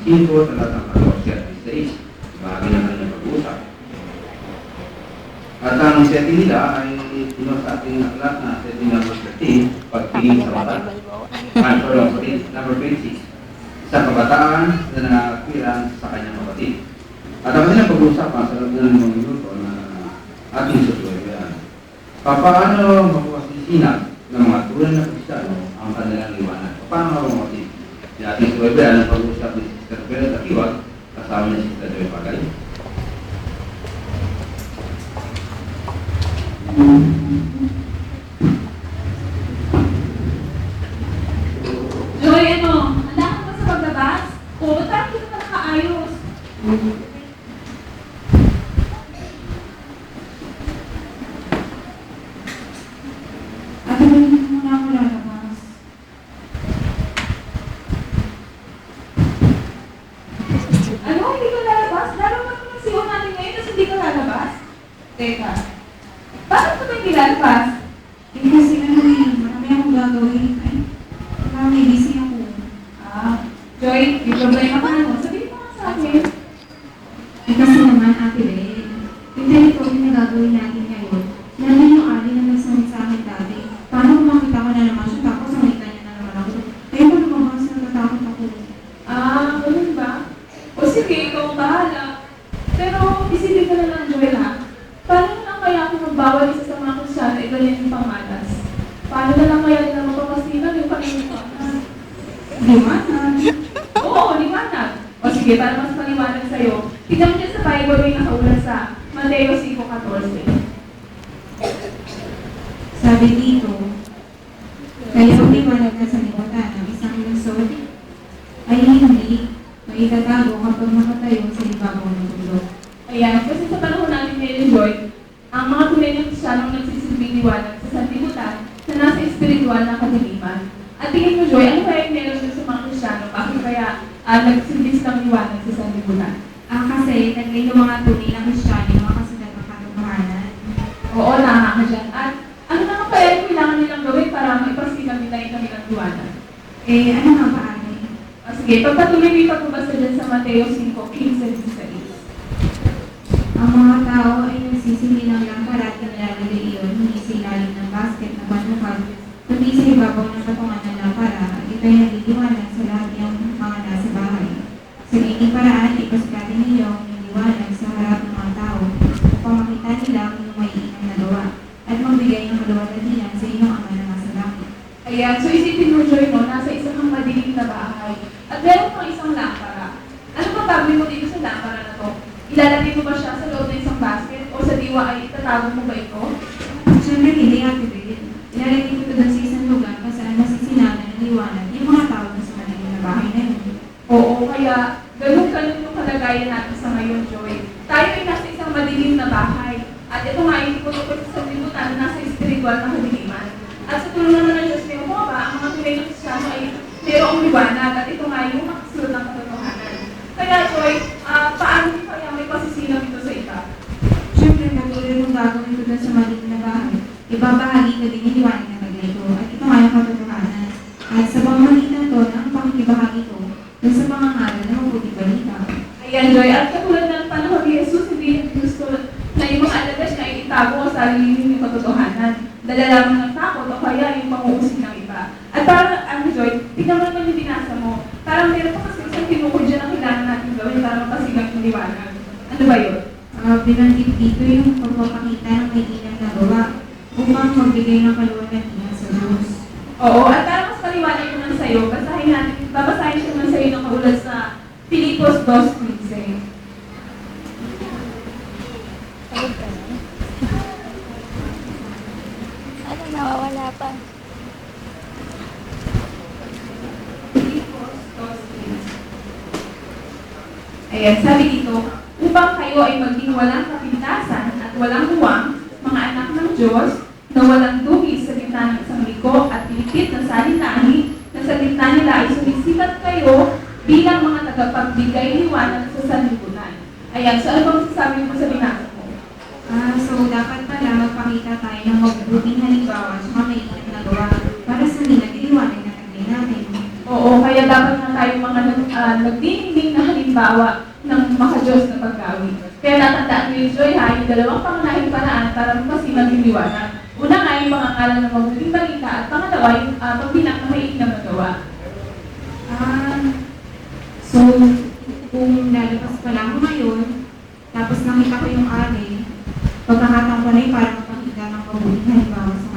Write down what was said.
5, talatang 14 at 16. Bahagi ng kanyang pag-uusap. At ang setting nila ay sa ating aklat na setting number 13, pagpili sa mata. Number 26. Sa kabataan na nangakilan sa kanyang kapatid. At ang kanilang pag-uusapan sa loob ng 5 minuto na ating susuwayan. Paano makuwasisinag ng mga tunay na Kristiyano ang kanilang liwanag? Paano makuwasisinag? Yung ating suwayan ang pag-uusap ni Sister Bella Takiwag kasama ni Sister Joy Pagay. Joy, handa ka ba sa paglabas? O, ba't parang hindi ka pa nakaayos? Ate, hindi ko muna ako lalabas. Ano? Hindi ka lalabas? Lalo ba naman siyo natin ngayon kasi hindi ka lalabas? Teka, bakit ka ba hindi lalabas? Kasi marami akong gagawin. Ay, marami, busy ako. Joy, may problema ka mo. Sabihin mo nga sa akin. Kasi naman, Ate Bel, yung telephone na gagawin natin ngayon, namin yung ali na nagsamit sa akin dati. Paano kung makita ko na naman siya, tapos nakita niya na naman ako. Kaya ko lumabas, natatakot ako. Ganun ba? O sige, ikaw ang bahala. Pero, isipin ka na lang, Joy, ha? Paano na lang kaya ako magbawal isa sa mga Kristiyano, ganyan yung pamalas? Paano na lang kaya nila mapapasinan yung paniniwanan? Liwanag. Oo, liwanag. O sige, para mas maliwanag sa'yo, tignan mo dyan sa Bible may nakaulat sa Mateo 5:14. Sabi dito, kaya ang liwanag na sa liwatan ng isang lungsod ay hindi maitatago kapag nakatayo sa ibabaw ng bundok. Ayan, kasi sa panahon natin ngayon, Joy, ang mga tunay na Kristiyanong nagsisilbing liwanag sa sanlibutan na nasa espiritual na kadiliman. At tingin mo, Joy, ano kaya yung meron dun sa mga Kristiyano? Bakit kaya nagsilbing silang liwanag sa sanlibutan? Kasi nagay yung mga tunay na Kristiyano yung mga kasunod ng katotohanan. Oo, tama ka dyan. At ano naman kaya yung kailangan nilang gawin para maipasigang nila yung kanilang liwanag? Ano nga ba, Ate? O sige, pagpatuloy mo yung pagbabasa dyan sa Mateo 5:15-16. Ang mga tao ay nagsisindi ng lampara at nilalagay iyon hindi sa ilalim ng basket na panukal, kundi sa ibabaw ng patungan ng lampara at ito'y naliliwanag sa lahat ng mga nasa bahay. Sa ganitong paraan, ipasikatin ninyo ang inyong liwanag sa harap ng mga tao upang makita nila ang inyong maiinang na gawa at magbigay ng kaluwalhatian sa inyong Ama na nasa langit. Ayan, so isipin mo, Joy, no, nasa isang madilim na bahay at meron kang isang lampara. Ano ba gagawin mo dito sa lampara na to? Ilalagay mo ba siya sa loob ng isang basket o sa diwa ay itatago mo ba ito? Siyempre hindi, Ate Bel. Ilalagay ko ito doon sa isang lugar kung saan nasisinagan ng liwanag yung mga tao na sa madilim na bahay na yun. Oo, kaya ganun yung kalagayan natin sa ngayon, Joy. Tayo ay nasa isang madilim na bahay at ito nga ay putupot sa libutan na nasa espiritual na kadiliman. At sa tulong naman ng Diyos, may mga ba, ang mga tunay na Kristiyano ay mayroong liwanag at ito nga yung makasunod ng katotohanan. Kaya, Joy, paano kaya may pasisinaw ito sa iba? Siyempre, patuloy mong gagawin ko doon sa maliit na bahay. Ibabahagi ko din yung liwanag na taglay ko. At ito nga yung katotohanan. At sa pamamagitan ko ng pakikibahagi ko doon sa mga ngalan na mabuting balita. Ayan, Joy. At katulad ng panahon ni Jesus, hindi niya gusto na yung mga alagad na itago ang sarili yung katotohanan. Dala lamang ng takot o kaya yung panguusig ng iba. At parang, Joy, tignan mo naman yung binasa mo. Parang meron pa kasi isang tinukod dyan ang kailangan natin gawin para mapasigang yung liwanag. Ano ba yun? Binanggit dito yung pagpapakita ng may inang na gawa upang magbigay ng kaluwalhatian sa Diyos. Oo, at para mas paliwanag ko naman sa'yo, babasahin ko naman sa'yo ng kaulat sa Filipos 2:15. Ano, nawawala pa. Filipos 2:15. Ayan, sabi dito, upang kayo ay maging walang kapintasan at walang huwang, mga anak ng Diyos, na walang dungis sa gitna ng isang liko at pilipit na salitahi, na sa gitna nila ay sumisikat kayo bilang mga tagapagbigay liwanag sa sanlibutan. Ayan, so ano bang sasabi mo sa binasa mo? So dapat pala magpakita tayo ng mabubuting halimbawa sa may inang na gawa para sa nila iliwanag na taglay natin. Oo, kaya dapat na tayo mga nagdinigding na halimbawa ng makajos na paggawi. Kaya natandaan niyo yung Joy ha, yung dalawang pangunahing paraan para mapasiman yung liwanag. Una nga yung pangangalan ng mabuting balita at pangalawa yung pagbinak na mainam na gawa. So, kung lalabas pa lang ako ngayon, tapos nakita ko yung ari, pagkakataon ko na yun para mapakita ng mabuting halimbawa sa